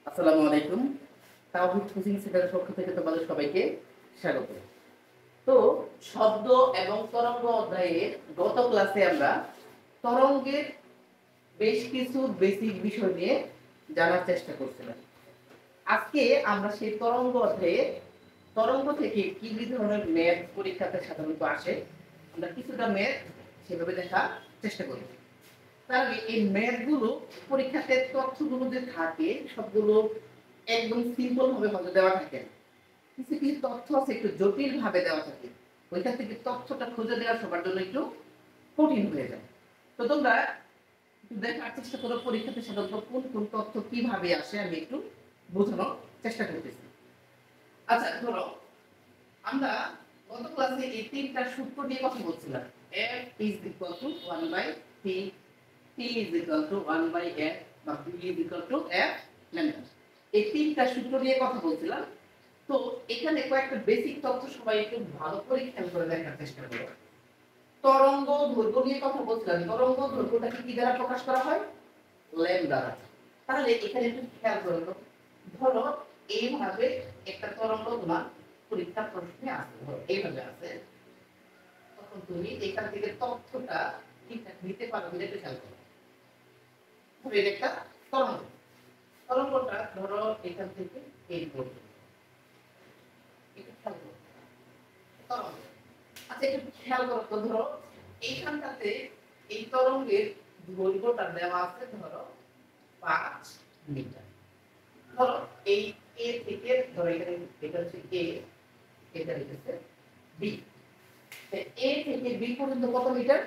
আসসালামু আলাইকুম। তাওহীদ কোচিং সেন্টারের পক্ষ থেকে তোমাদের সবাইকে স্বাগত। তো শব্দ এবং তরঙ্গ অধ্যায়ে গত ক্লাসে আমরা তরঙ্গের বেশ কিছু বেসিক বিষয় নিয়ে জানার চেষ্টা করছিলাম। আজকে আমরা সেই তরঙ্গ অধ্যায়ে তরঙ্গ থেকে কি কি ধরনের ম্যাথ পরীক্ষাতে সাধারণত আসে আমরা কিছুটা ম্যাথ সেভাবে দেখার চেষ্টা করব। তার আগে এই ম্যাথগুলো পরীক্ষাতে তথ্যগুলো যে থাকে সবগুলো একদম সিম্পল ভাবে হয়তো দেওয়া থাকে না। কিছু কিছু তথ্য আছে একটু জটিল ভাবে দেওয়া থাকে, ওইখান থেকে তথ্যটা খুঁজে দেওয়া সবার জন্য একটু কঠিন হয়ে যায়। তো তোমরা একটু দেখার চেষ্টা করো পরীক্ষাতে সাধারণত কোন কোন তথ্য কিভাবে আসে আমি একটু বোঝানোর চেষ্টা করতেছি। আচ্ছা ধরো আমরা গত ক্লাসে এই তিনটা সূত্র নিয়ে কথা বলছিলাম। f is equal to 1 by t, t is equal to 1 by f বা b is equal to f lambda। এই তিনটা সূত্র নিয়ে কথা বলছিলাম। তো এখানে কয়েকটা বেসিক তথ্য সবাই একটু ভালো করে খেয়াল করে দেখার চেষ্টা করো। তরঙ্গ দৈর্ঘ্য নিয়ে কথা বলছিলাম। তরঙ্গ দৈর্ঘ্যটাকে কি দ্বারা প্রকাশ করা হয়? ল্যাম্বডা দ্বারা। তাহলে এখানে একটু খেয়াল করো তো। ধরো এইভাবে একটা তরঙ্গ তোমার পরীক্ষার প্রশ্নে আসে, ধরো এইভাবে আছে, তখন তুমি এখান থেকে তথ্যটা ঠিকঠাক নিতে পারো কিনা একটু খেয়াল করো। ধরো এটা একটা তরঙ্গ, তরঙ্গটা ধরো এখান থেকে এই পর্যন্ত, এটা খেয়াল করো তরঙ্গ। আচ্ছা একটু খেয়াল করো তো, ধরো এইখানটাতে এই তরঙ্গের দৈর্ঘ্যটা দেওয়া আছে ধরো 5 মিটার। ধরো এই এ থেকে ধরো এখানে এটা হচ্ছে এ, এটা হচ্ছে বি। এ থেকে বি পর্যন্ত কত মিটার?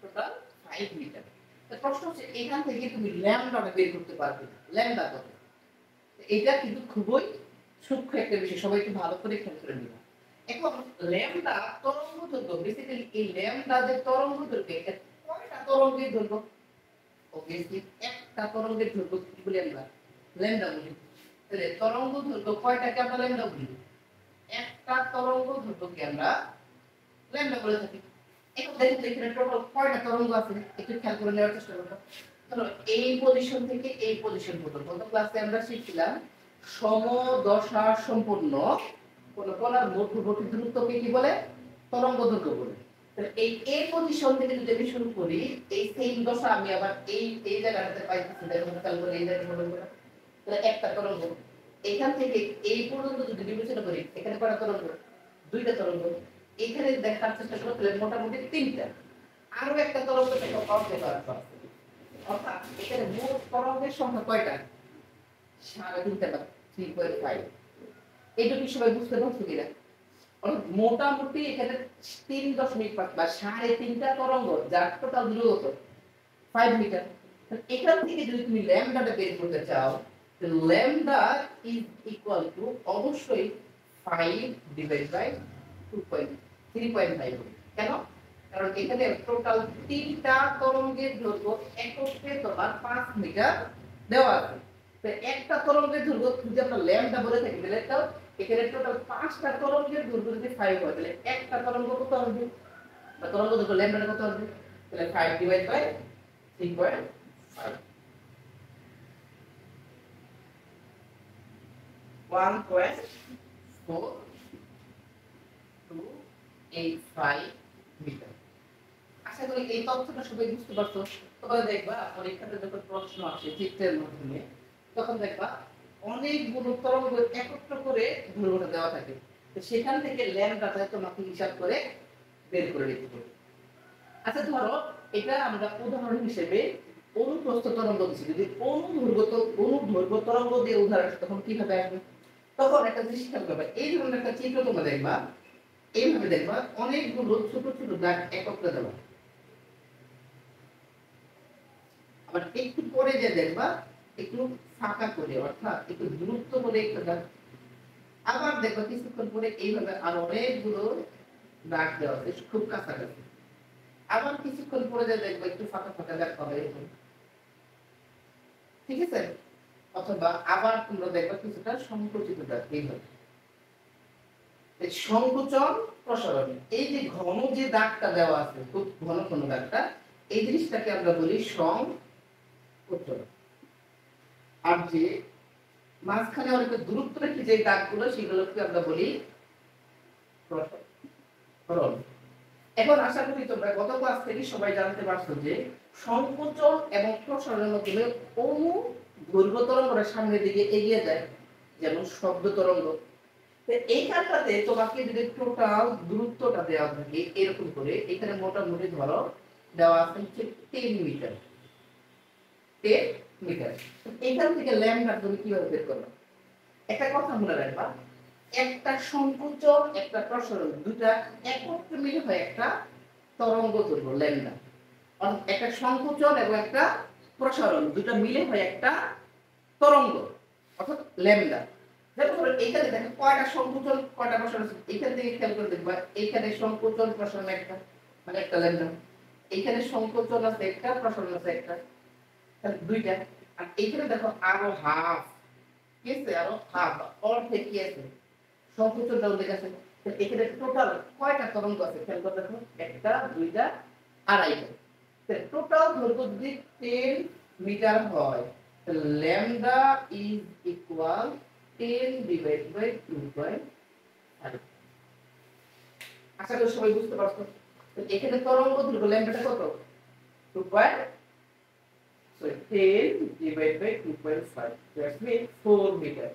Total 5 metre. তো প্রশ্ন হচ্ছে এখান থেকে তুমি ল্যাম্বডাটা বের করতে পারবে না, ল্যাম্বডা কত? এটা কিন্তু খুবই সূক্ষ্ম একটা বিষয়, সবাই একটু ভালো করে খেয়াল করে নিবা। এখন ল্যাম্বডা তরঙ্গ দৈর্ঘ্য, বেসিক্যালি এই ল্যাম্বডা যে তরঙ্গ দৈর্ঘ্য, এটা কয়টা তরঙ্গের দৈর্ঘ্য? অবভিয়াসলি একটা তরঙ্গের দৈর্ঘ্য কি বলি আমরা? ল্যাম্বডা বলি। তাহলে তরঙ্গ দৈর্ঘ্য কয়টাকে আমরা ল্যাম্বডা বলি? একটা তরঙ্গ দৈর্ঘ্যকে আমরা ল্যাম্বডা বলে থাকি। এখন দেখো এখানে টোটাল কয়টা তরঙ্গ আছে একটু খেয়াল করে নেওয়ার চেষ্টা করো। ধরো এই পজিশন থেকে এই পজিশন পর্যন্ত গত ক্লাসে আমরা শিখছিলাম সমদশা সম্পূর্ণ কোন কণার মধ্যবর্তী দূরত্বকে কি বলে? তরঙ্গ দৈর্ঘ্য বলে। তাহলে এই এ পজিশন থেকে যদি আমি শুরু করি, এই সেম দশা আমি আবার এই জায়গাটাতে পাইতেছি, দেখো খেয়াল করে এই জায়গাটা হলো তাহলে একটা তরঙ্গ। এখান থেকে এই পর্যন্ত যদি বিবেচনা করি, এখানে কয়টা তরঙ্গ? দুইটা তরঙ্গ। এখানে দেখার চেষ্টা করতে মোটামুটি তিনটা, আরো একটা তরঙ্গ থেকে অর্ধেক করা আছে। অর্থাৎ এখানে মোট তরঙ্গের সংখ্যা কয়টা? 3.5 বা 3.5। এইটা কি সবাই বুঝতে পারছো কিনা? অর্থাৎ মোটামুটি এখানে 3.5 বা 3.5টা তরঙ্গ, যার টোটাল দূরত্ব 5 মিটার। এখান থেকে যদি তুমি ল্যাম্বডাটা বের করতে চাও, ল্যাম্বডা ইজ ইকুয়াল টু অবশ্যই 5 ডিভাইড বাই 3.5। কেন? কারণ এখানে টোটাল তিনটা তরঙ্গের দৈর্ঘ্য একত্রে তোমার 5 মিটার দেওয়া আছে। তো একটা তরঙ্গের দৈর্ঘ্য যদি আমরা ল্যাম্বডা বলে থাকি, তাহলে তাও এখানে টোটাল 5টা তরঙ্গের দৈর্ঘ্য যদি 5 হয়, তাহলে একটা তরঙ্গ কত হবে? বা তরঙ্গ দৈর্ঘ্য ল্যাম্বডা কত হবে? তাহলে 5 ডিভাইড বাই 3.5, 1.4285 মিটার। আশা করি এই তথ্যটা সবাই বুঝতে পারছো। তবে দেখবা পরীক্ষাতে যখন প্রশ্ন আসে চিত্রের মাধ্যমে, তখন দেখবা অনেকগুলো তরঙ্গ একত্র করে দৈর্ঘ্যটা দেওয়া থাকে। তো সেখান থেকে ল্যাম্বডাটা তোমাকে হিসাব করে বের করে নিতে হবে। আচ্ছা ধরো এটা আমরা উদাহরণ হিসেবে অনুপ্রস্থ তরঙ্গ দিচ্ছি। যদি অনুদৈর্ঘ্য তরঙ্গ দিয়ে উদাহরণ, তখন কিভাবে আসবে? তখন একটা জিনিস খেয়াল করবে, এই ধরনের একটা চিত্র তোমরা দেখবা, এইভাবে দেখবা অনেকগুলো ছোট ছোট দাগ একত্রে দেওয়া। আবার একটু পরে যে দেখবা একটু ফাঁকা করে, অর্থাৎ একটু দূরত্ব করে একটা দাগ। আবার দেখবা কিছুক্ষণ পরে এইভাবে আরো অনেকগুলো দাগ দেওয়া আছে খুব কাছাকাছি। আবার কিছুক্ষণ পরে যে দেখবা একটু ফাঁকা ফাঁকা দাগ হবে এরকম। ঠিক আছে? অথবা আবার তোমরা দেখবা কিছুটা সংকুচিত দাগ এইভাবে। এই সংকোচন প্রসারণ, এই যে ঘন যে দাগটা দেওয়া আছে, খুব ঘন ঘন দাগটা, এই জিনিসটাকে আমরা বলি সংকোচন। আর যে মাঝখানে অনেক দূরত্ব রেখে যে দাগগুলো সেগুলোকে আমরা বলি প্রসরণ। এখন আশা করি তোমরা গত ক্লাস থেকে সবাই জানতে পারছো যে সংকোচন এবং প্রসারণের মধ্যে অনু দৈর্ঘ্য তরঙ্গটা সামনের দিকে এগিয়ে যায়, যেমন শব্দ তরঙ্গ। তো এইখানটাতে তোমাকে যদি টোটাল দূরত্বটা দেওয়া থাকে এরকম করে, এখানে মোটামুটি ধরো দেওয়া আছে হচ্ছে 10 মিটার। 10 মিটার। এখান থেকে ল্যামডা তুমি কিভাবে বের করবে? একটা কথা মনে রাখবা, একটা সংকোচন একটা প্রসারণ দুটা একত্রে মিলে হয় একটা তরঙ্গ দৈর্ঘ্য ল্যামডা। অর্থাৎ একটা সংকোচন এবং একটা প্রসারণ দুটো মিলে হয় একটা তরঙ্গ, অর্থাৎ ল্যামডা। দেখো এইখানে দেখো কয়টা সংকোচন কয়টা প্রসারণ আছে, এইখান থেকে খেয়াল করে দেখবা এইখানে সংকোচন প্রসারণ একটা, মানে একটা ল্যামডা। এইখানে সংকোচন আছে একটা, প্রসারণ আছে একটা, তাহলে দুইটা। আর এইখানে দেখো আরো হাফ, কি আছে আরো হাফ অর্ধেক কি আছে, সংকোচনটা উল্লেখ আছে। এখানে টোটাল কয়টা তরঙ্গ আছে খেয়াল করে দেখো, একটা দুইটা আড়াইটা। টোটাল দৈর্ঘ্য যদি 10 মিটার হয়, lambda is equal 10 divide by 2.5। আশা করি সবাই বুঝতে পারছো। এখানে তরঙ্গ দৈর্ঘ্য ল্যামডাটা কত? 10 divide by 2.5, that means 4 metre.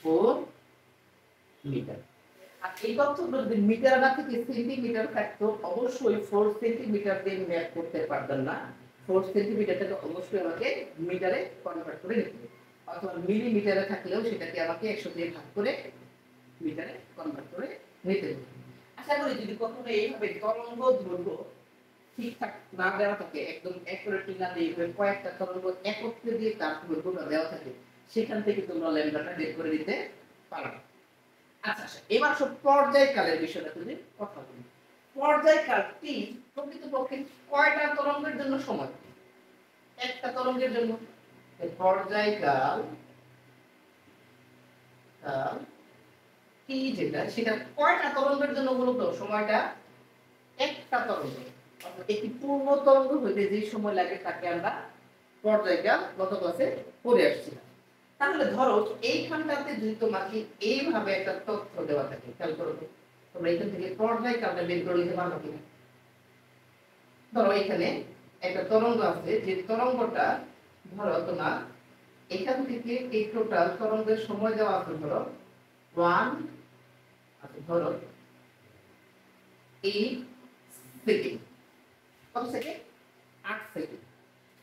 4 metre. আর এই তথ্যগুলো যদি মিটার না থেকে সেন্টিমিটার থাকতো, অবশ্যই 4 সেন্টিমিটার দিয়ে ম্যাপ করতে পারতেন না। 4 সেন্টিমিটারটাকে অবশ্যই আমাকে মিটারে কনভার্ট করে নিতে হবে, অথবা মিলিমিটারে থাকলেও সেটাকে আমাকে 100 দিয়ে ভাগ করে মিটারে কনভার্ট করে নিতে হবে। আশা করি যদি কখনো এইভাবে তরঙ্গ দৈর্ঘ্য ঠিকঠাক না দেওয়া থাকে, একদম অ্যাকুরেটলি না দিয়ে কয়েকটা তরঙ্গ একত্রে দিয়ে তার দৈর্ঘ্যটা দেওয়া থাকে, সেখান থেকে তোমরা ল্যামডাটা বের করে দিতে পারো। আচ্ছা এবার সব পর্যায়কালের বিষয়টা যদি কথা বলি, পর্যায়কাল টি প্রকৃতপক্ষে কয়টা তরঙ্গের জন্য সময়? একটা তরঙ্গের জন্য। পর্যায়কাল টি যেটা, সেটা কয়টা তরঙ্গের জন্য মূলত সময়টা? একটা তরঙ্গ। অর্থাৎ একটি পূর্ণ তরঙ্গ হইতে যে সময় লাগে তাকে আমরা পর্যায়কাল গত ক্লাসে পড়ে আসছিলাম। তাহলে ধরো এইখানটাতে যদি তোমাকে এইভাবে একটা তথ্য দেওয়া থাকে, খেয়াল করো তো, তোমরা এখান থেকে পর্যায়কালটা বের করে নিতে পারবে কিনা? ধরো এখানে একটা তরঙ্গ আছে, যে তরঙ্গটা ধরো তোমার এখান থেকে এই টোটাল তরঙ্গের সময় দেওয়া আছে ধরো 1, আচ্ছা ধরো 8 সেকেন্ড। কত সেকেন্ড? 8 সেকেন্ড।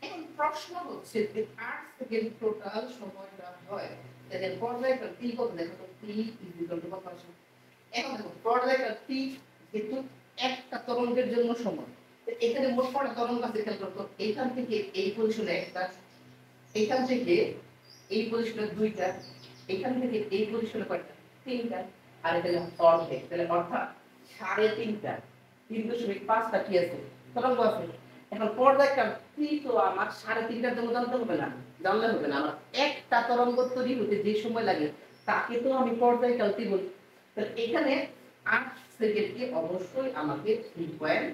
এখন প্রশ্ন হচ্ছে যে 8 সেকেন্ড টোটাল সময়টা হয়, তাহলে পর্যায়কাল টি কত? দেখো তো টি ইজ ইকুয়াল টু কত আসে। এখন দেখো পর্যায়কাল টি কিন্তু একটা তরঙ্গের জন্য সময়। এখানে মোট কয়টা তরঙ্গ আছে খেয়াল করো তো, এখান থেকে এই পজিশনে একটা, এখান থেকে এই পজিশনে দুইটা, এখান থেকে এই পজিশনে কয়টা? তিনটা। আর এখানে অর্ধেক, তাহলে অর্থাৎ 3.5টা 3.5টা কি আছে? তরঙ্গ আছে। এখন পর্যায়কাল টি তো আমার 3.5টার জন্য জানতে হবে না, জানলে হবে না। আমার একটা তরঙ্গ তৈরি হতে যে সময় লাগে তাকে তো আমি পর্যায়কাল টি বলি। তাহলে এখানে 8 সেকেন্ডকে অবশ্যই আমাকে 3.5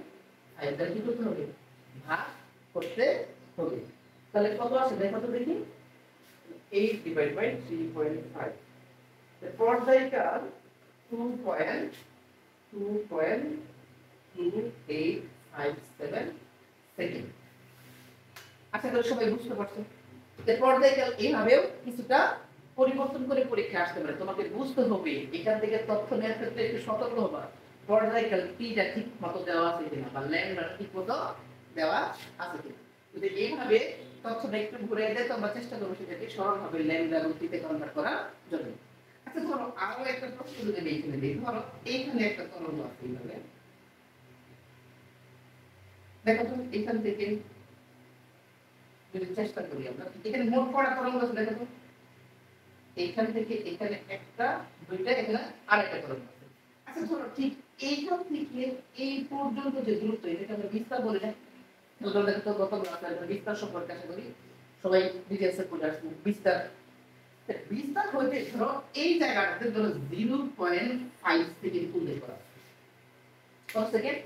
দ্বারা কি করতে হবে? ভাগ করতে হবে। তাহলে কত আসে দেখো তো দেখি, 8 ডিভাইড বাই 3.5। পর্যায়কাল 2.2857 সেকেন্ড। আশা করি সবাই বুঝতে পারছো। পর্যায়কাল এইভাবেও কিছুটা পরিবর্তন করে পরীক্ষা আসতে পারে, তোমাকে বুঝতে হবে। এখান থেকে তথ্য নেওয়ার ক্ষেত্রে একটু সতর্ক হবা, পর্যায়কাল টিটা ঠিক মতো দেওয়া আছে কিনা বা ল্যামডা ঠিক মতো দেওয়া আছে কিনা। যদি এইভাবে তথ্যটা একটু ঘুরে দেয় তো আমরা চেষ্টা করবো সেটাকে সরলভাবে ল্যামডা এবং টিতে কনভার্ট করার জন্য। আচ্ছা ধরো আরো একটা প্রশ্ন যদি আমি এখানে দিই, ধরো এইখানে একটা তরঙ্গ আছে এইভাবে, দেখো তো এখান থেকে যদি চেষ্টা করি আমরা, এখানে মোট কয়টা তরঙ্গ আছে দেখো তো, এইখান থেকে এখানে একটা, দুইটা, এখানে আরেকটা তরঙ্গ আছে। আচ্ছা ধরো ঠিক এইখান থেকে এই পর্যন্ত যে দূরত্ব, এটাকে আমরা বিস্তার বলি না? তোমরা দেখো তো গত ক্লাসে আমরা বিস্তার সম্পর্কে আশা করি সবাই ডিটেইলসে পড়ে আসবে। বিস্তার বিস্তার হইতে ধরো এই জায়গাটাতে ধরো 0.5 সেকেন্ড উল্লেখ করা আছে। কত সেকেন্ড?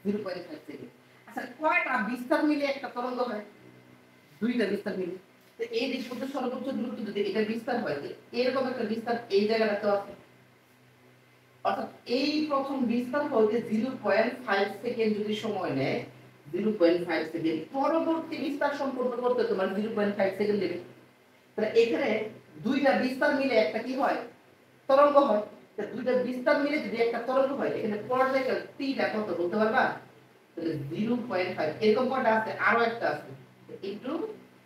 0.5 সেকেন্ড। আচ্ছা কয়টা বিস্তার মিলে একটা তরঙ্গ হয়? দুইটা বিস্তার মিলে। তো এই দিক পর্যন্ত সর্বোচ্চ দূরত্ব যদি এটা বিস্তার হয়, এরকম একটা বিস্তার এই জায়গাটা তো আছে। অর্থাৎ এই প্রথম বিস্তার হইতে 0.5 সেকেন্ড যদি সময় নেয়, 0.5 সেকেন্ড, পরবর্তী বিস্তার সম্পূর্ণ করতে তোমার 0.5 সেকেন্ড নেবে। তাহলে এখানে দুইটা বিস্তার মিলে একটা কি হয়, তরঙ্গ হয়। তো দুইটা বিস্তার মিলে যদি একটা তরঙ্গ হয়, এখানে পর্যায়কাল টিটা কত বলতে পারবা? তাহলে 0.5, এরকম কয়টা আছে? আরো একটা আছে, ইনটু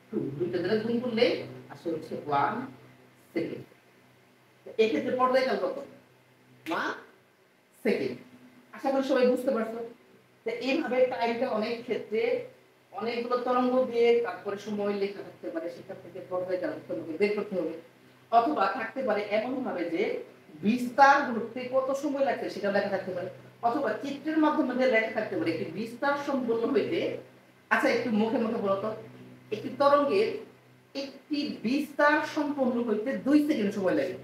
2, দুইটা দ্বারা গুণ করলে আসলে হচ্ছে 1 সেকেন্ড। এই ক্ষেত্রে পর্যায়কাল কত? 1 সেকেন্ড। আশা করি সবাই বুঝতে পারছো। তো এইভাবে টাইমটা অনেক ক্ষেত্রে অনেকগুলো তরঙ্গ দিয়ে তারপরে সময় লেখা থাকতে পারে, সেটা থেকে পর্যায়কাল তোমাকে বের করতে হবে। অথবা থাকতে পারে এমন ভাবে যে বিস্তার ঘটতে কত সময় লাগছে সেটা লেখা থাকতে পারে, অথবা চিত্রের মাধ্যমে লেখা থাকতে পারে একটি বিস্তার সম্পূর্ণ হইতে। আচ্ছা একটু মুখে মুখে বলো তো, একটি তরঙ্গের একটি বিস্তার সম্পূর্ণ হইতে 2 সেকেন্ড সময় লাগে,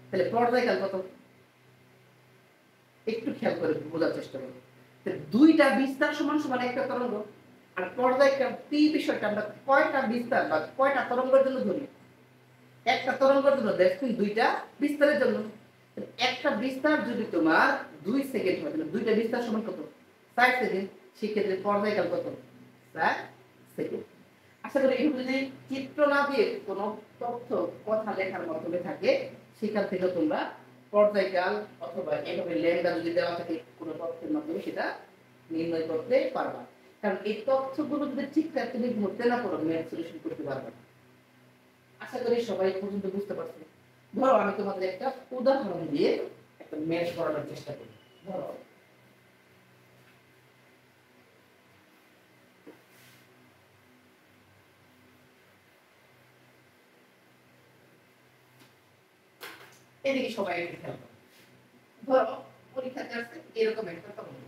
তাহলে পর্যায়কাল কত? একটু খেয়াল করে বোঝার চেষ্টা করো। দুইটা বিস্তার সমান সমান একটা তরঙ্গ, আর পর্যায়কাল টি বিষয়টা আমরা কয়টা বিস্তার বা কয়টা তরঙ্গের জন্য ধরি? একটা তরঙ্গের জন্য, দেখো দুইটা বিস্তারের জন্য। একটা বিস্তার যদি তোমার 2 সেকেন্ড হয়, তাহলে দুইটা বিস্তার সমান কত? 4 সেকেন্ড। সেক্ষেত্রে পর্যায়কাল কত? 4 সেকেন্ড। আশা করি এইভাবে যদি চিত্র না দিয়ে কোনো তথ্য কথা লেখার মাধ্যমে থাকে, সেখান থেকে তোমরা পর্যায়কাল অথবা এভাবে ল্যাম্ডা যদি দেওয়া থাকে কোনো তথ্যের মাধ্যমে, সেটা নির্ণয় করতে পারবা। কারণ এই তথ্যগুলো যদি ঠিকঠাক তুমি ধরতে না পারো, ম্যাথ সলিউশন করতে পারবে না। আশা করি সবাই পর্যন্ত বুঝতে পারছো। ধরো আমি তোমাদের একটা উদাহরণ দিয়ে একটা ম্যাথ করানোর চেষ্টা করি। ধরো এদিকে সবাই একটু খেয়াল করো। ধরো পরীক্ষাতে আসছে এরকম একটা তরঙ্গ,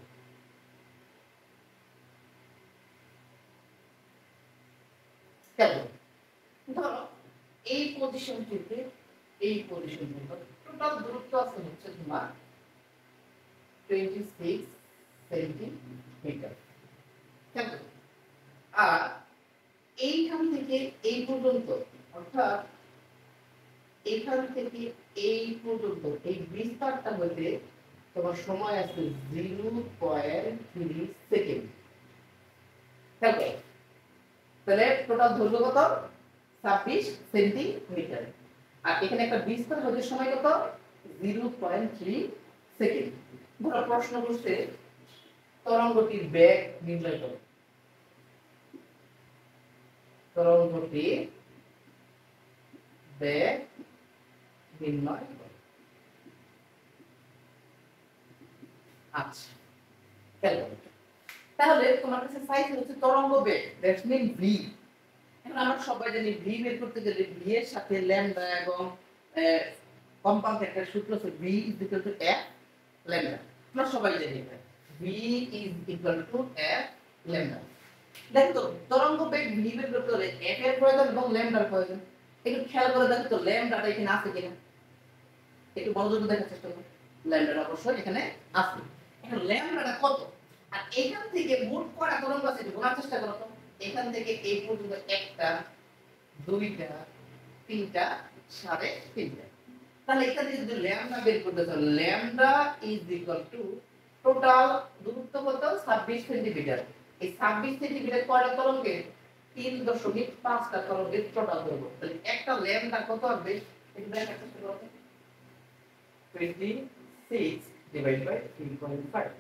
কেমন? ধরো এই পজিশন থেকে এই পজিশন পর্যন্ত টোটাল দূরত্ব আছে হচ্ছে তোমার 26 সেন্টিমিটার, কেমন? আর এইখান থেকে এই পর্যন্ত, অর্থাৎ এখান থেকে এই পর্যন্ত এই বিস্তারটা হইতে তোমার সময় আছে 0.3 সেকেন্ড। তাহলে টোটাল দৈর্ঘ্য কত? 26 সেন্টিমিটার। আর এখানে একটা বিস্তার হতে সময় কত? 0.3 সেকেন্ড। ধরো প্রশ্ন করছে তরঙ্গটির বেগ নির্ণয় করো। তরঙ্গটির বেগ নির্ণয় করো। আচ্ছা, তাহলে তোমার কাছে সাইজ হচ্ছে তরঙ্গ বেগ, দ্যাটস মিন ভি। এখন আমরা সবাই জানি ভি বের করতে গেলে ভি এর সাথে ল্যামডা এবং কম্পাউন্ড একটা সূত্র আছে, V is equal two F lambda. আমরা সবাই জানি এটা, V is equal two F lambda. দেখো তো তরঙ্গ বেগ ভি বের করতে হলে এফ এর প্রয়োজন এবং ল্যামডার প্রয়োজন। একটু খেয়াল করে দেখো তো ল্যামডাটা এখানে আছে কিনা, একটু মনোযোগ দেখার চেষ্টা করো। ল্যামডাটা অবশ্যই এখানে আছে। এখন ল্যামডাটা কত? আর এখান থেকে মোট কয়টা তরঙ্গ আছে একটু গোনার চেষ্টা করো তো। এখান থেকে এই পর্যন্ত একটা, দুইটা, তিনটা, সাড়ে তিনটা। তাহলে এখান থেকে যদি ল্যামডা বের করতে চাও, lambda is equal two total দূরত্ব কত? 26 সেন্টিমিটার। এই 26 সেন্টিমিটার কয়টা তরঙ্গে? 3.5টা তরঙ্গের টোটাল দৈর্ঘ্য। তাহলে একটা ল্যামডা কত হবে? একটু দেখার চেষ্টা করো। 26 divided by 3.5,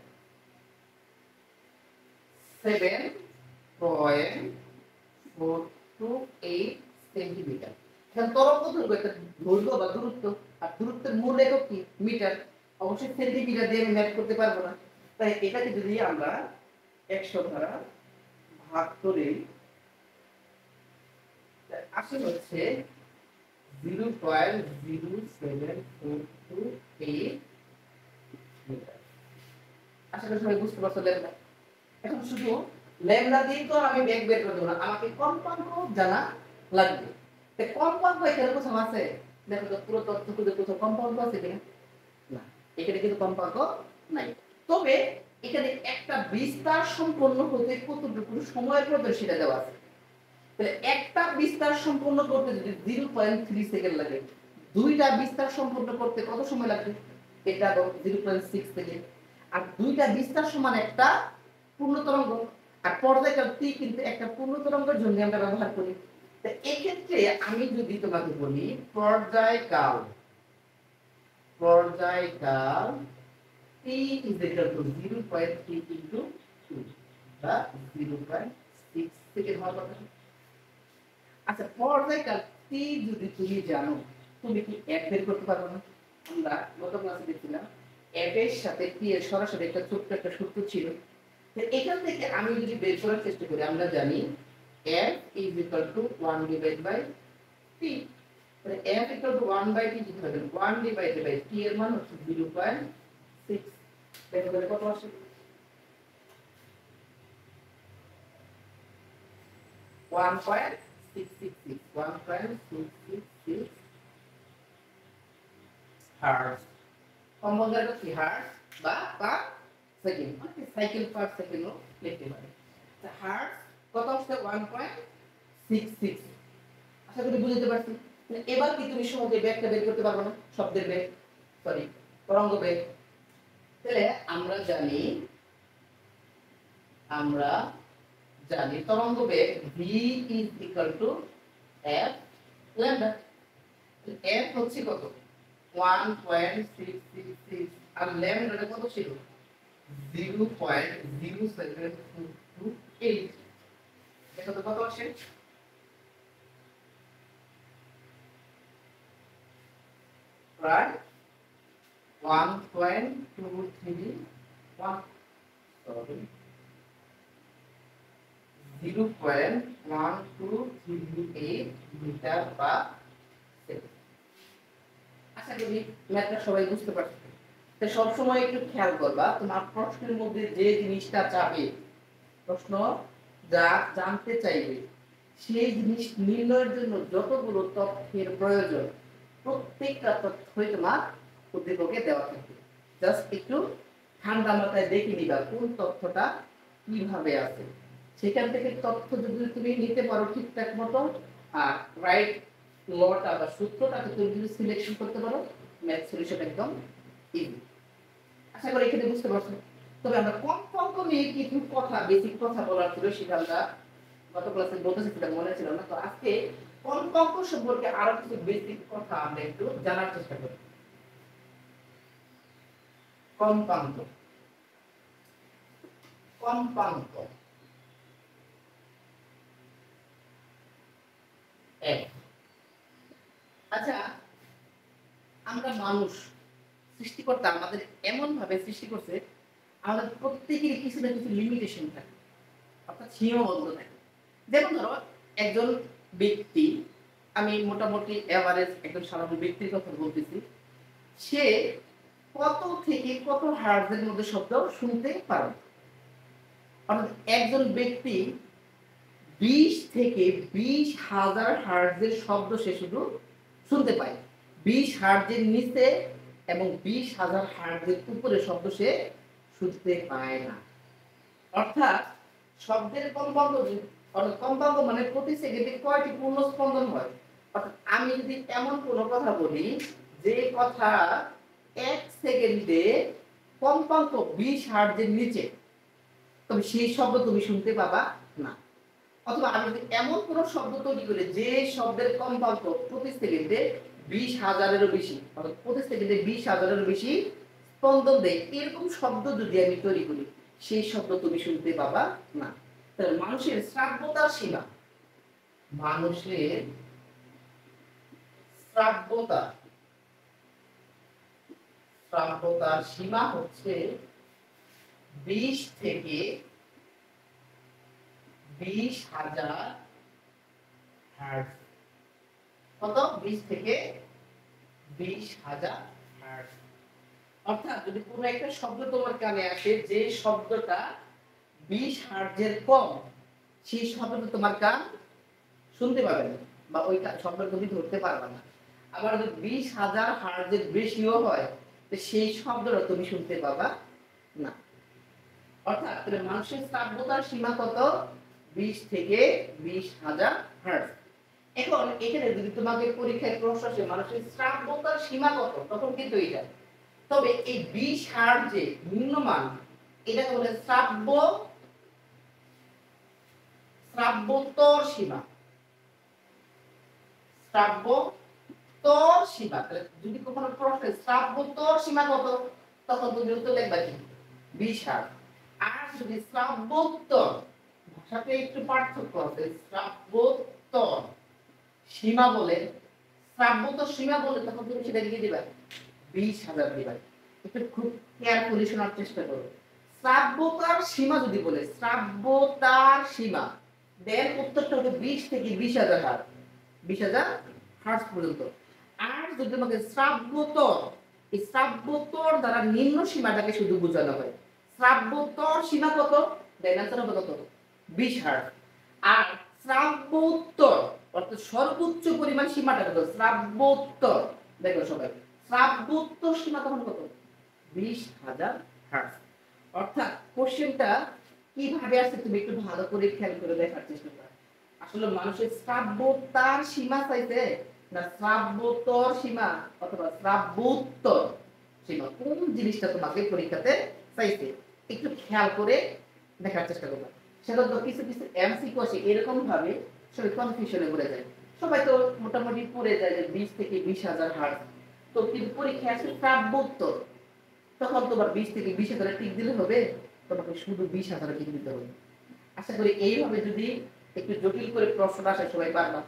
7.428 সেন্টিমিটার। এখন তরঙ্গ দৈর্ঘ্য, একটা দৈর্ঘ্য বা দূরত্ব, আর দূরত্বের মূল একক কি? মিটার। অবশ্যই সেন্টিমিটার দিয়ে আমি ম্যাথ করতে পারবো না, তাই এটাকে যদি আমরা 100 দ্বারা ভাগ করি, আসে হচ্ছে 0.0742 মিটার। আশা করি সবাই বুঝতে পারছো ল্যামডা। এখন শুধু ল্যামডা দিয়ে তো আমি বেগ বের করতে পারবো না, আমাকে কম্পাঙ্ক জানা লাগবে। তো কম্পাঙ্ক এখানে কোথাও আছে? দেখো তো পুরো তথ্য খুঁজে কোথাও কম্পাঙ্ক আছে কিনা? না, এখানে কিন্তু কম্পাঙ্ক নাই। তবে এখানে একটা বিস্তার সম্পন্ন হতে কতটুকু সময়ের প্রয়োজন সেটা দেওয়া আছে। তাহলে একটা বিস্তার সম্পূর্ণ করতে যদি 0.3 সেকেন্ড লাগে, দুইটা বিস্তার সম্পূর্ণ করতে কত সময় লাগবে? এটা 0.6 সেকেন্ড। আর দুইটা বিস্তার সমান একটা পূর্ণ তরঙ্গ। আর পর্যায়কাল টি কিন্তু একটা পূর্ণ তরঙ্গের জন্য আমরা ব্যবহার করি। তো এই ক্ষেত্রে আমি যদি তোমাকে বলি পর্যায়কাল t is equal to 0.3 into 2 বা 0.6 সেকেন্ড হওয়ার কথা। আচ্ছা, পর্যায়কাল t যদি তুমি জানো, তুমি কি এক বের করতে পারবে না? আমরা গত ক্লাসে দেখছিলাম f এর সাথে t এর সরাসরি একটা ছোট্ট একটা সূত্র ছিল। তো এখান থেকে আমি যদি বের করার চেষ্টা করি, আমরা জানি f is equal to 1 divided by t। তাহলে f equal to 1 by t যদি হয় 1 divided by t এর মান হচ্ছে 0.6। দেখো তাহলে কত আসে? 1.666 হার্টজ। কম্পাউন্ড জায়গা কি হার্টজ বা পার সেকেন্ড, মানে সাইকেল পার সেকেন্ডও লিখতে পারে। তা হার্টজ কত আসছে? 1.66। আশা করি বুঝতে পারছি। এবার কি তুমি সহজে বেগটা বের করতে পারবে না? শব্দের বেগ, সরি তরঙ্গ বেগ। তাহলে আমরা জানি তরঙ্গ বেগ v is equal to f lambda। f হচ্ছে কত? 1.666 আর ল্যামডাটা কত ছিল? 0.0728। দেখো তো কত আসে? প্রায় 1.231, সরি 0.1238 মিটার পার সেকেন্ড। আশা করি ম্যাথটা সবাই বুঝতে পারছে। তো সব সময় একটু খেয়াল করবা, তোমার প্রশ্নের মধ্যে যে জিনিসটা চাবে, প্রশ্ন যা জানতে চাইবে, সেই জিনিস নির্ণয়ের জন্য যতগুলো তথ্যের প্রয়োজন, প্রত্যেকটা তথ্যই তোমার উদ্দীপকে দেওয়া থাকে। জাস্ট একটু ঠান্ডা মাথায় দেখে নিবা কোন তথ্যটা কিভাবে আছে। সেখান থেকে তথ্য যদি তুমি নিতে পারো ঠিকঠাক মতো, আর রাইট লটা বা সূত্রটাকে তুমি যদি সিলেকশন করতে পারো, ম্যাথ সলিউশন একদম ইজি। আশা করি এখানে বুঝতে পারছো। তবে আমরা কম্পাঙ্ক নিয়ে কিছু কথা, বেসিক কথা বলার ছিল, সেটা আমরা গত ক্লাসে বলতেছি, সেটা মনে ছিল না। তো আজকে কম্পাঙ্ক সম্পর্কে আরো কিছু বেসিক কথা আমরা একটু জানার চেষ্টা করি। কম্পাঙ্ক আচ্ছা, আমরা মানুষ সৃষ্টিকর্তা আমাদের এমন ভাবে সৃষ্টি করছে, আমাদের প্রত্যেকের কিছু না কিছু লিমিটেশন থাকে, অর্থাৎ সীমাবদ্ধ থাকে। যেমন ধরো একজন ব্যক্তি, আমি মোটামুটি এভারেজ একজন সাধারণ ব্যক্তির কথা বলতেছি, সে কত থেকে কত হার্টজের মধ্যে শব্দ শুনতে পারে। অর্থাৎ একজন ব্যক্তি 20 থেকে 20,000 হার্টজের শব্দ সে শুধু শুনতে পায়। 20 হার্টজের নিচে এবং 20,000 হার্টজের উপরে শব্দ সে শুনতে পায় না। অর্থাৎ শব্দের কম্পাঙ্ক মানে প্রতি সেকেন্ডে কয়টি পূর্ণ স্পন্দন হয়। অর্থাৎ আমি যদি এমন কোনো কথা বলি যে কথা 1 সেকেন্ডে কম্পাঙ্ক 20 হার্টজের নিচে, তবে সেই শব্দ তুমি শুনতে পাবা না। অথবা আমি যদি এমন কোনো শব্দ তৈরি করি যে শব্দের কম্পাঙ্ক প্রতি সেকেন্ডে 20,000-এরও বেশি, অর্থাৎ প্রতি সেকেন্ডে 20,000-এরও বেশি স্পন্দন দেয়, এরকম শব্দ যদি আমি তৈরি করি, সেই শব্দ তুমি শুনতে পাবা না। তাহলে মানুষের শ্রাব্যতার সীমা, শ্রাব্যতার সীমা হচ্ছে 20 থেকে 20,000 হার্টজ। কত? 20 থেকে 20,000 হার্টজ। অর্থাৎ যদি কোনো একটা শব্দ তোমার কানে আসে যে শব্দটা 20 হার্টজের কম, সেই শব্দটা তোমার কান শুনতে পাবে না, বা ওই শব্দটা তুমি ধরতে পারবে না। আবার যদি 20,000 হার্টজের বেশিও হয়, তো সেই শব্দটা তুমি শুনতে পাবা না। অর্থাৎ মানুষের শ্রাব্যতার সীমা কত? 20 থেকে 20,000 হার্টজ। এখন এখানে যদি তোমাকে পরীক্ষায় প্রশ্ন আসে মানুষের শ্রাব্যতার সীমা কত, তখন কিন্তু এটা। তবে এই 20 হার্টজ যে নিম্নমান, এটাকে বলে শ্রাব্যতর সীমা। শ্রাব্যতর সীমা, যদি কখনো প্রশ্ন শ্রাব্যতর সীমা কত, তখন তুমি উত্তর লিখবা কি 20 হার্টজ। আর যদি শ্রাব্যতর, ভাষাতে একটু পার্থক্য আছে, শ্রাব্যতর সীমা বলে, শ্রাব্যতর সীমা বলে, তখন তুমি সেটা লিখে দিবা 20,000 দিবা। একটু খুব কেয়ারফুলি শোনার চেষ্টা করো। শ্রাব্যতার সীমা যদি বলে, শ্রাব্যতার সীমা, দেন উত্তরটা হবে 20 থেকে 20,000 হার্টজ, 20,000 হার্টজ পর্যন্ত। আর যদি তোমাকে শ্রাব্যতর, এই শ্রাব্যতর দ্বারা নিম্ন সীমাটাকে শুধু বোঝানো হয়। শ্রাব্যতর সীমা কত, দেন আনসার হবে কত, 20 হার্টজ। আর শ্রাব্যোত্তর অর্থাৎ সর্বোচ্চ পরিমাণ সীমাটা কত, শ্রাব্যোত্তর, দেখো সবাই, শ্রাব্যোত্তর সীমা তখন কত, 20,000 হার্টজ। অর্থাৎ কোশ্চেনটা কিভাবে আসছে তুমি একটু ভালো করে খেয়াল করে দেখার চেষ্টা করো। আসলে মানুষের শ্রাব্যতার সীমা চাইতে না শ্রাব্যতর সীমা অথবা শ্রাব্যোত্তর সীমা, কোন জিনিসটা তোমাকে পরীক্ষাতে চাইছে একটু খেয়াল করে দেখার চেষ্টা করবে। সেটা তো কিছু কিছু এমসিকিউ আসে এরকম ভাবে সবাই কনফিউশনে পড়ে যায়। সবাই তো মোটামুটি পড়ে যায় যে 20 থেকে 20,000 হার্টজ, তো কিন্তু পরীক্ষায় আসে শ্রাব্যোত্তর, তখন তোমার 20 থেকে 20,000 টিক দিলে হবে, তোমাকে শুধু 20,000 টিক দিতে হবে। আশা করি এইভাবে যদি একটু জটিল করে প্রশ্নটা আসে সবাই পারবা।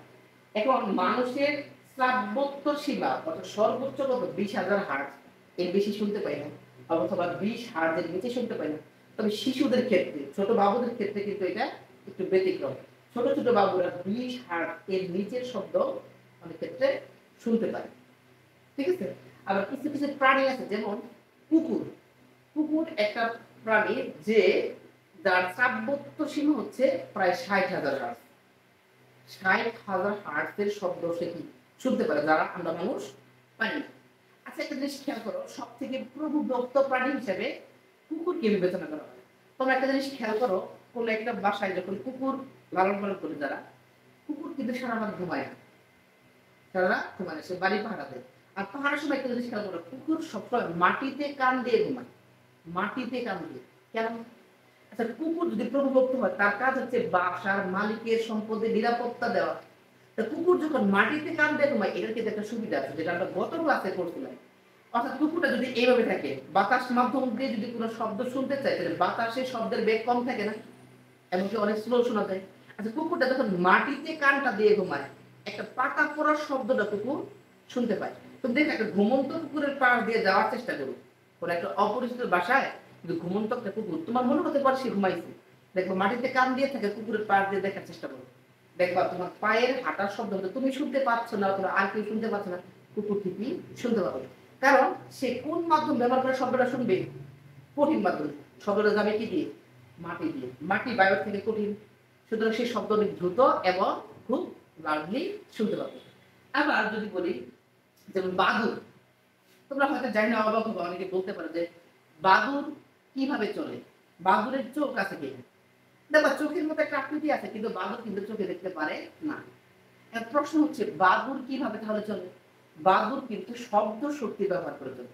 এখন মানুষের শ্রাব্যোত্তর সীমা অর্থাৎ সর্বোচ্চ কত, 20,000 হার্টজ, এর বেশি শুনতে পাই না, অথবা 20 হার্টজের নিচে শুনতে পাই না। তবে শিশুদের ক্ষেত্রে, ছোট বাবুদের ক্ষেত্রে কিন্তু এটা একটু ব্যতিক্রম। ছোট ছোট বাবুরা 20 হার্টজ এর নিচের শব্দ অনেক ক্ষেত্রে শুনতে পায়। ঠিক আছে। আবার কিছু কিছু প্রাণী আছে, যেমন কুকুর। কুকুর একটা প্রাণী যে যার শ্রাব্যোত্তর সীমা হচ্ছে প্রায় 60,000 হার্টজ। 60,000 হার্টজের শব্দ সে কি শুনতে পারে, যারা আমরা মানুষ পাই না। আচ্ছা, একটা জিনিস খেয়াল করো, সব থেকে প্রভুভক্ত প্রাণী হিসেবে কুকুরকে বিবেচনা করা হয়। তোমরা একটা জিনিস খেয়াল করো, কোন একটা বাসায় যখন কুকুর লালন পালন করে যারা, কুকুর কিন্তু সারা রাত ঘুমায় না, সারা রাত ঘুমায় না, সে বাড়ি পাহারা দেয়। আর পাহাড়ের সময় একটা জিনিস খেয়াল করো, কুকুর সবসময় মাটিতে কান দিয়ে ঘুমায়, মাটিতে কান দিয়ে। কেন? আচ্ছা, কুকুর যদি প্রভুভক্ত হয়, তার কাজ হচ্ছে বাসার মালিকের সম্পদের নিরাপত্তা দেওয়া। তা কুকুর যখন মাটিতে কান দিয়ে ঘুমায়, এটার কিন্তু একটা সুবিধা আছে, যেটা আমরা গত ক্লাসে পড়ছিলাম। অর্থাৎ কুকুরটা যদি এইভাবে থাকে, বাতাস মাধ্যম দিয়ে যদি কোনো শব্দ শুনতে চায়, তাহলে বাতাসের শব্দের বেগ কম থাকে না, এমনকি অনেক স্লো শোনা যায়। আচ্ছা, কুকুরটা যখন মাটিতে কানটা দিয়ে ঘুমায়, একটা পাতা পড়ার শব্দটা কুকুর শুনতে পায়। তো দেখো, একটা ঘুমন্ত কুকুরের পাশ দিয়ে যাওয়ার চেষ্টা করো, কোনো একটা অপরিচিত বাসায় কিন্তু ঘুমন্ত একটা কুকুর, তোমার মনে হতে পারে সে ঘুমাইছে, দেখবো মাটিতে কান দিয়ে থাকে, কুকুরের পাশ দিয়ে দেখার চেষ্টা করো, দেখবা তোমার পায়ের হাঁটার শব্দ তুমি শুনতে পাচ্ছ না, অথবা আর কেউ শুনতে পাচ্ছ না, কুকুর ঠিকই শুনতে পাবে। কারণ সে কোন মাধ্যম ব্যবহার করে শব্দটা শুনবে, কঠিন মাধ্যম। শব্দটা যাবে কি দিয়ে, মাটি দিয়ে। মাটি বায়ু থেকে কঠিন, সুতরাং সেই শব্দ অনেক দ্রুত এবং খুব লাউডলি শুনতে পাবে। আবার যদি বলি, যেমন বাদুড়, তোমরা হয়তো জানি না, অবাক হবে, অনেকে বলতে পারে যে বাদুড় কিভাবে চলে, বাদুড়ের চোখ আছে কি? দেখো, চোখের মতো একটা আকৃতি আছে, কিন্তু বাদুড় কিন্তু চোখে দেখতে পারে না। প্রশ্ন হচ্ছে বাদুড় কিভাবে তাহলে চলে? বাদুড় কিন্তু শব্দ শক্তি ব্যবহার করে চলে।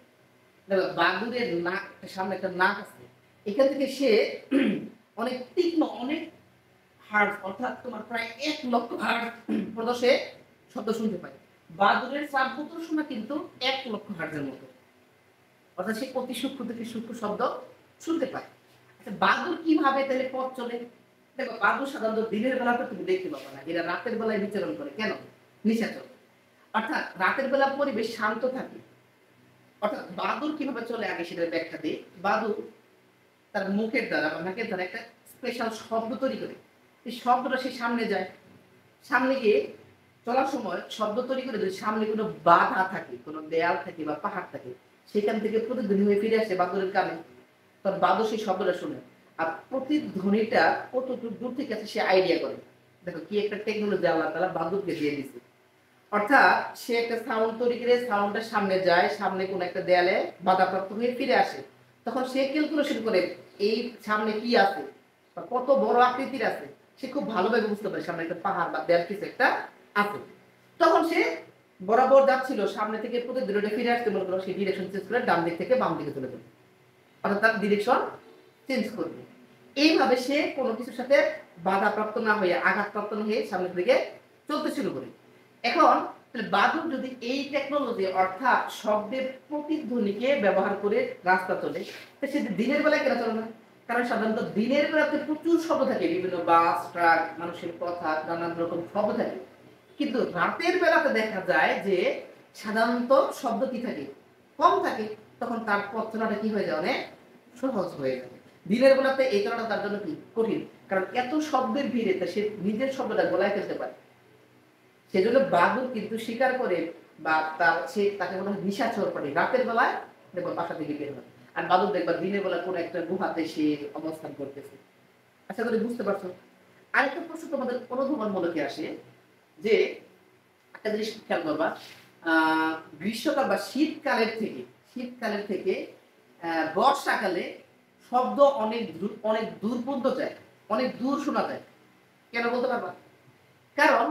দেখো, বাদুড়ের নাক, সামনে একটা নাক আছে, এখান থেকে সে অনেক তীক্ষ্ণ, অনেক হার্টজ, অর্থাৎ তোমার প্রায় 1,00,000 হার্টজ পর্যন্ত সে শব্দ শুনতে পায়। বাদুড়ের শ্রাব্যতর শোনা কিন্তু 1,00,000 হার্টজের মতো, অর্থাৎ সে অতি সূক্ষ্ম থেকে সূক্ষ্ম শব্দ শুনতে পায়। আচ্ছা, বাদুড় কিভাবে তাহলে পথ চলে? দেখো, বাদুড় সাধারণত দিনের বেলাতে তুমি দেখতে পাবে না, এরা রাতের বেলায় বিচরণ করে। কেন? নিশাচর। অর্থাৎ রাতের বেলা পরিবেশ শান্ত থাকে। অর্থাৎ বাদুড় কিভাবে চলে, আগে সেটা ব্যাখ্যা দিই। বাদুড় তার মুখের দ্বারা বা নাকের দ্বারা একটা স্পেশাল শব্দ তৈরি করে, এই শব্দটা সে সামনে যায়, সামনে গিয়ে চলার সময় শব্দ তৈরি করে, যদি সামনে কোনো বাধা থাকে, কোনো দেয়াল থাকে বা পাহাড় থাকে, সেখান থেকে প্রতিধ্বনি হয়ে ফিরে আসে বাদুড়ের কানে, তখন বাদুড় সেই শব্দটা শুনে। আর প্রতিধ্বনিটা কতটুকু দূর থেকে আছে সে আইডিয়া করে। দেখো কি একটা টেকনোলজি আল্লাহ তাআলা বাদুড়কে দিয়ে দিয়েছে। অর্থাৎ সে একটা সাউন্ড তৈরি করে, সাউন্ডটা সামনে যায়, সামনে কোনো একটা দেয়ালে বাধাপ্রাপ্ত হয়ে ফিরে আসে, তখন সে ক্যালকুলেশন করে এই সামনে কি আছে বা কত বড় আকৃতির আছে, সে খুব ভালোভাবে বুঝতে পারে সামনে একটা পাহাড় বা দেয়াল কিছু একটা আছে। তখন সে বরাবর যাচ্ছিল, সামনে থেকে প্রতিদিন ফিরে আসতে মনে করো, সে ডিরেকশন চেঞ্জ করে ডান দিক থেকে বাম দিকে চলে যাবে, অর্থাৎ তার ডিরেকশন চেঞ্জ করবে। এইভাবে সে কোনো কিছুর সাথে বাধাপ্রাপ্ত না হয়ে, আঘাতপ্রাপ্ত না হয়ে সামনের দিকে চলতে শুরু করে। এখন বাদুড় যদি এই টেকনোলজি অর্থাৎ শব্দের প্রতিধ্বনিকে ব্যবহার করে রাস্তা চলে, তো সে দিনের বেলায় কেন চলে না? কারণ সাধারণত দিনের বেলাতে প্রচুর শব্দ থাকে, বিভিন্ন বাস, ট্রাক, মানুষের কথা, নানান রকম শব্দ থাকে। কিন্তু রাতের বেলাতে দেখা যায় যে সাধারণত শব্দ কি থাকে, কম থাকে। তখন তার পথ চলাটা কি হয়ে যায়, অনেক সহজ হয়ে যায়। দিনের বেলাতে এই চলাটা তার জন্য কি কঠিন, কারণ এত শব্দের ভিড়ে সে নিজের শব্দটা গলায় ফেলতে পারে। সেজন্য বাদুড় কিন্তু শিকার করে বা তাকে মনে হয় নিশাচর করে রাতের বেলায় দেখবা বাসা থেকে বের হয়। আর বাদুড় দেখবা দিনের বেলা কোনো একটা গুহাতে সে অবস্থান করতেছে। আশা করি বুঝতে পারছো। আরেকটা প্রশ্ন তোমাদের অনুধাবনমূলকে আসে যে একটা জিনিস খেয়াল করবা, গ্রীষ্মকাল বা শীতকালের থেকে বর্ষাকালে শব্দ অনেক দূর পর্যন্ত যায়, অনেক দূর শোনা যায়। কেন বলতে পারবা? কারণ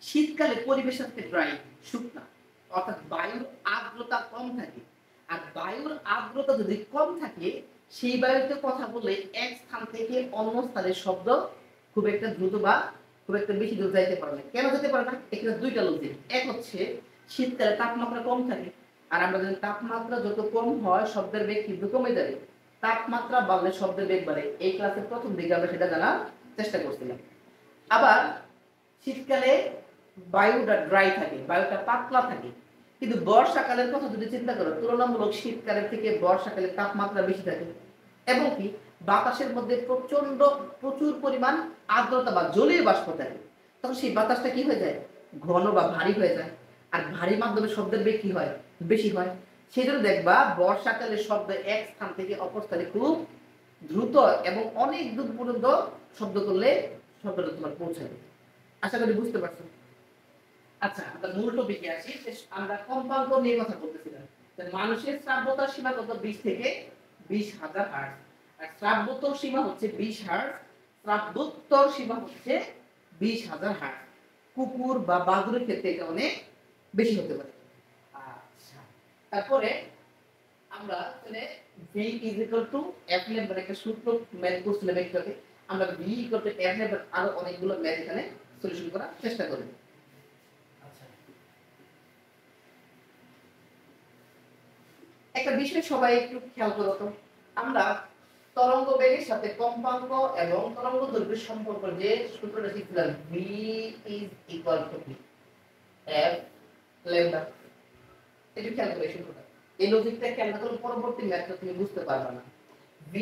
শীতকালে পরিবেশ থাকে ড্রাই, শুকনা, অর্থাৎ বায়ুর আর্দ্রতা কম থাকে। আর বায়ুর আর্দ্রতা যদি কম থাকে, সেই বায়ুতে কথা বললে এক স্থান থেকে অন্য স্থানের শব্দ খুব একটা দ্রুত বা খুব একটা বেশি দূর যাইতে পারে না। কেন যেতে পারে না? এখানে দুইটা লজিক। এক হচ্ছে শীতকালে তাপমাত্রা কম থাকে, আর আমরা জানি তাপমাত্রা যত কম হয় শব্দের বেগ কিন্তু কমে যাবে। তাপমাত্রা বাড়লে শব্দের বেগ বাড়ে। এই ক্লাসের প্রথম দিকে আমরা সেটা জানার চেষ্টা করছিলাম। আবার শীতকালে বায়ুটা ড্রাই থাকে, বায়ুটা পাতলা থাকে। কিন্তু বর্ষাকালের কথা যদি চিন্তা করো, তুলনামূলক শীতকালের থেকে বর্ষাকালে তাপমাত্রা বেশি থাকে, এবং কি বাতাসের মধ্যে প্রচুর পরিমাণ আর্দ্রতা বা জলীয় বাষ্প থাকে। তখন সেই বাতাসটা কি হয়ে যায়, ঘন বা ভারী হয়ে যায়। আর ভারী মাধ্যমে শব্দের বেগ কি হয়, বেশি হয়। সেই জন্য দেখবা বর্ষাকালে শব্দ এক স্থান থেকে অপর স্থানে খুব দ্রুত এবং অনেক দূর পর্যন্ত শব্দ করলে শব্দটা তোমার পৌঁছাবে। আশা করি বুঝতে পারছো। আচ্ছা, আমরা মূল টপিকে আসি। আমরা কম্পাঙ্ক নিয়ে কথা বলতেছিলাম। মানুষের শ্রাব্যতার সীমা কত? 20 থেকে 20,000 হার্টজ। আর শ্রাব্যতর সীমা হচ্ছে 20 হার্টজ, শ্রাব্যোত্তর সীমা হচ্ছে 20,000 হার্টজ। কুকুর বা বাদুড়ের ক্ষেত্রে এটা অনেক বেশি হতে পারে। আচ্ছা, তারপরে আমরা তাহলে v f ল্যাম্ব একটা সূত্র ম্যাথ করছিলাম একটাতে। আমরা v f ল্যাম্ব আরো অনেকগুলো ম্যাথ এখানে সলিউশন করার চেষ্টা করব। একটা বিষয় সবাই একটু খেয়াল করো তো, আমরা তরঙ্গ বেগের সাথে কম্পাঙ্ক এবং তরঙ্গ দৈর্ঘ্যের সম্পর্ক যে সূত্রটা শিখলাম, v = f ল্যাম্ডা। একটু খেয়াল করে সূত্রটা, এই লজিকটা খেয়াল না করলে পরবর্তী ম্যাথটা তুমি বুঝতে পারবে না। v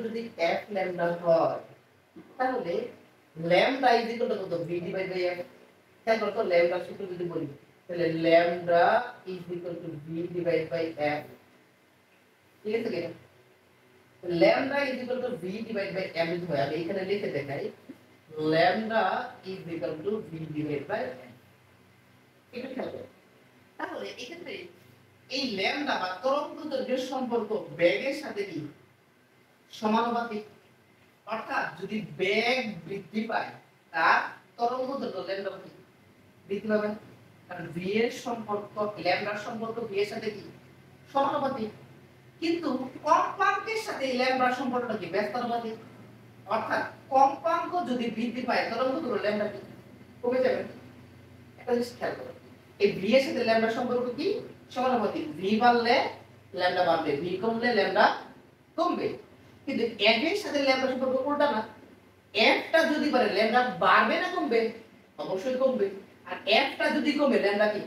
যদি f ল্যাম্ডা হয়, তাহলে ল্যাম্ডা কত? v / f। খেয়াল করো তো, ল্যাম্ডা সূত্র যদি বলি, তাহলে ল্যাম্ডা v / f। ঠিক আছে কি? ল্যাম্ডা v / f যদি হয়, আমি এখানে লিখে দেখাই, ল্যাম্ডা v / f। এটা খেয়াল করো। তাহলে এক্ষেত্রে এই ল্যাম্ডা বা তরঙ্গ দৈর্ঘ্যের সম্পর্ক বেগের সাথে কি সমানুপাতিক। অর্থাৎ যদি বেগ বৃদ্ধি পায়, তার তরঙ্গ দৈর্ঘ্য ল্যাম্ডা বৃদ্ধি পাবে। কারণ v এর সম্পর্ক, ল্যাম্ডার সম্পর্ক v এর সাথে কি সমানুপাতিক। কিন্তু কম্পাঙ্কের সাথে ল্যাম্ডার সম্পর্কটা কি ব্যস্তানুপাতিক। অর্থাৎ কম্পাঙ্ক যদি বৃদ্ধি পায়, তরঙ্গ দৈর্ঘ্য ল্যাম্ডা কি কমে যাবে। একটা জিনিস খেয়াল করো, এই v এর সাথে ল্যাম্ডার সম্পর্ক কি সমানুপাতিক। v বাড়লে ল্যাম্ডা বাড়বে, v কমলে ল্যাম্ডা কমবে। কিন্তু f এর সাথে ল্যাম্ডার সম্পর্ক উল্টা না। f টা যদি বাড়ে ল্যাম্ডা বাড়বে না কমবে? অবশ্যই কমবে। আর f টা যদি কমে ল্যাম্ডা কি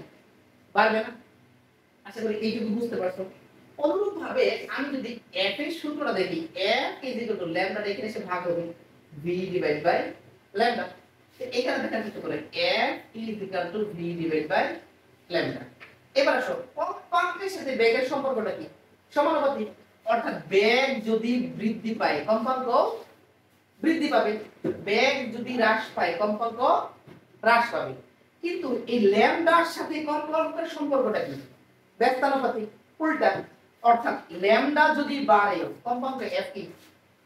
বাড়বে না? আশা করি এইটুকু বুঝতে পারছো। অনুরূপ ভাবে আমি যদি f এর সূত্রটা দেখি, f ল্যাম্ডা এখানে এসে ভাগ হবে v / ল্যাম্ডা। এখানে দেখা যেতে পারে f v / ল্যাম্ডা। এবার আসো, কম্পাঙ্কের সাথে বেগের সম্পর্কটা কি সমানুপাতিক। অর্থাৎ বেগ যদি বৃদ্ধি পায়, কম্পাঙ্ক বৃদ্ধি পাবে। বেগ যদি হ্রাস পায়, কম্পাঙ্ক হ্রাস পাবে। কিন্তু এই ল্যাম্ডার সাথে কম্পাঙ্কের সম্পর্কটা কি ব্যস্তানুপাতিক, উল্টা। অর্থাৎ ল্যাম্ডা যদি বাড়ে, কম্পাঙ্ক f কি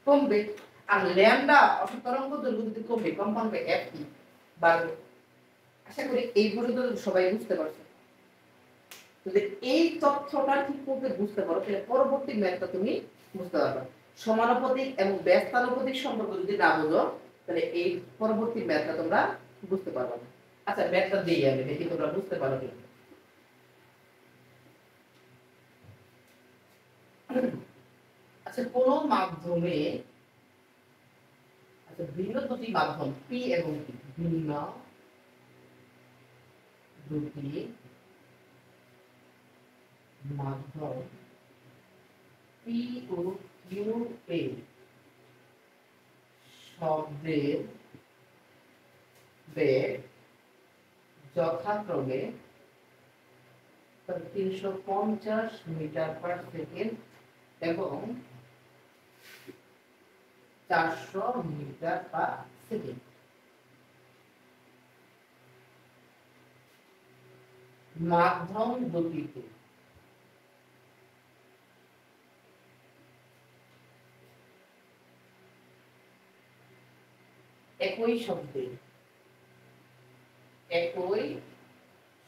কমবে। আর ল্যামডা অর্থাৎ তরঙ্গ দৈর্ঘ্য যদি কমবে কম হবে এফ বাড়বে। আশা করি এই পর্যন্ত সবাই বুঝতে পারছো। যদি এই তথ্যটা ঠিক মতো বুঝতে পারো তাহলে পরবর্তী ম্যাথটা তুমি বুঝতে পারবে। সমানুপাতিক এবং ব্যস্তানুপাতিক সম্পর্ক যদি না বুঝো তাহলে এই পরবর্তী ম্যাথটা তোমরা বুঝতে পারবে না। আচ্ছা ম্যাথটা দিই আমি, দেখি তোমরা বুঝতে পারো কিনা। আচ্ছা কোন মাধ্যমে, আচ্ছা ভিন্ন দুটি মাধ্যম পি এবং কিউ, ভিন্ন দুটি মাধ্যম পি ও কিউ এ শব্দের বেগ যথাক্রমে 350 মিটার পার সেকেন্ড এবং 400 মিটার পার সেকেন্ড। মাধ্যম দুটিতে একই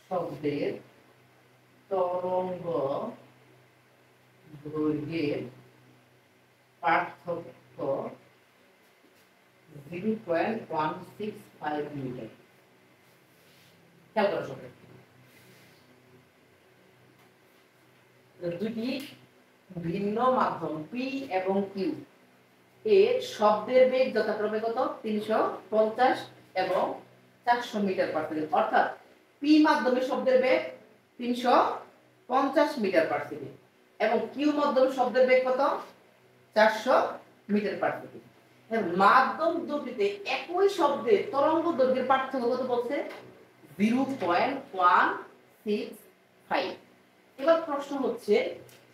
শব্দের তরঙ্গ দৈর্ঘ্যের পার্থক্য 0.165 মিটার। খেয়াল করো সবাই, দুটি ভিন্ন মাধ্যম পি এবং কিউ এর শব্দের বেগ যথাক্রমে কত 350 এবং 400 মিটার পার সেকেন্ড। অর্থাৎ পি মাধ্যমে শব্দের বেগ 350 মিটার পার সেকেন্ড এবং কিউ মাধ্যমে শব্দের বেগ কত 400 মিটার পার সেকেন্ড। মাধ্যম দুটিতে একই শব্দের তরঙ্গ দৈর্ঘ্যের পার্থক্য কত বলছে 0.165। এবার প্রশ্ন হচ্ছে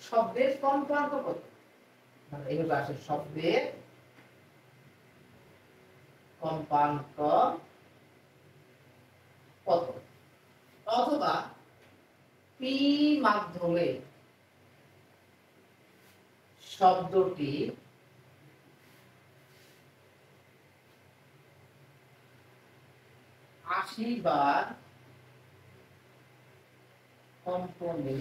শব্দের কম্পাঙ্ক কত। এইভাবে আসে শব্দের কম্পাঙ্ক কত, অথবা পি মাধ্যমে শব্দটি আশি বার কম্পনে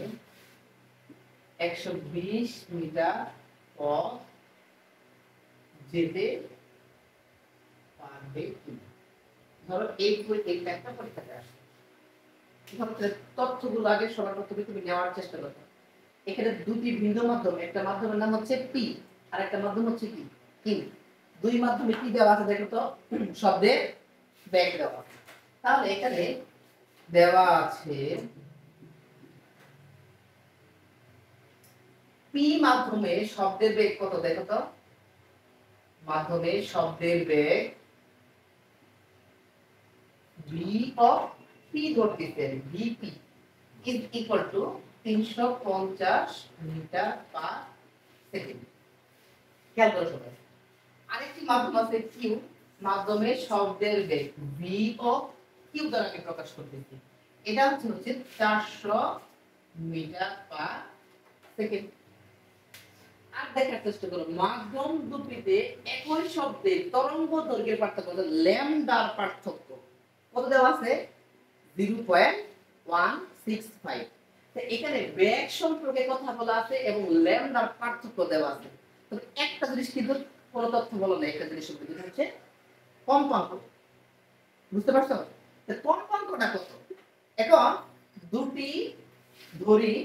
120 মিটার পথ যেতে পারবে কিনা। ধরো এই একটা পরীক্ষাতে আসে, তথ্যগুলো আগে সবার প্রথমে তুমি নেওয়ার চেষ্টা করো। এখানে দুটি ভিন্ন মাধ্যম, একটা মাধ্যমের নাম হচ্ছে পি আর একটা মাধ্যম হচ্ছে কি কিউ। দুই মাধ্যমে কি দেওয়া আছে দেখো তো, শব্দের বেগ দেওয়া আছে। তাহলে এখানে দেওয়া আছে পি মাধ্যমে শব্দের বেগ কত দেখো তো, মাধ্যমে শব্দের বেগ ভি অফ পি ধরতেছেন, VP is equal to 350 metre per second. খেয়াল করো সবাই। আরেকটি মাধ্যম আছে কিউ, মাধ্যমে শব্দের বেগ ভি অফ কিউ দ্বারা আমি প্রকাশ করতেছি। এটা হচ্ছে 400 মিটার পার সেকেন্ড। আর দেখার চেষ্টা করো মাধ্যম দুটিতে একই শব্দের তরঙ্গ দৈর্ঘ্যের পার্থক্য ল্যামডার পার্থক্য কত দেওয়া আছে 0.165। এখানে বেগ সম্পর্কে কথা বলা আছে এবং ল্যামডার পার্থক্য দেওয়া আছে। তবে একটা জিনিস কিন্তু কোনো তথ্য বলা নেই, একটা জিনিস হচ্ছে কম্পাঙ্ক। বুঝতে পারছো? কম্পাঙ্কটা কত? এখন দুটি ধরি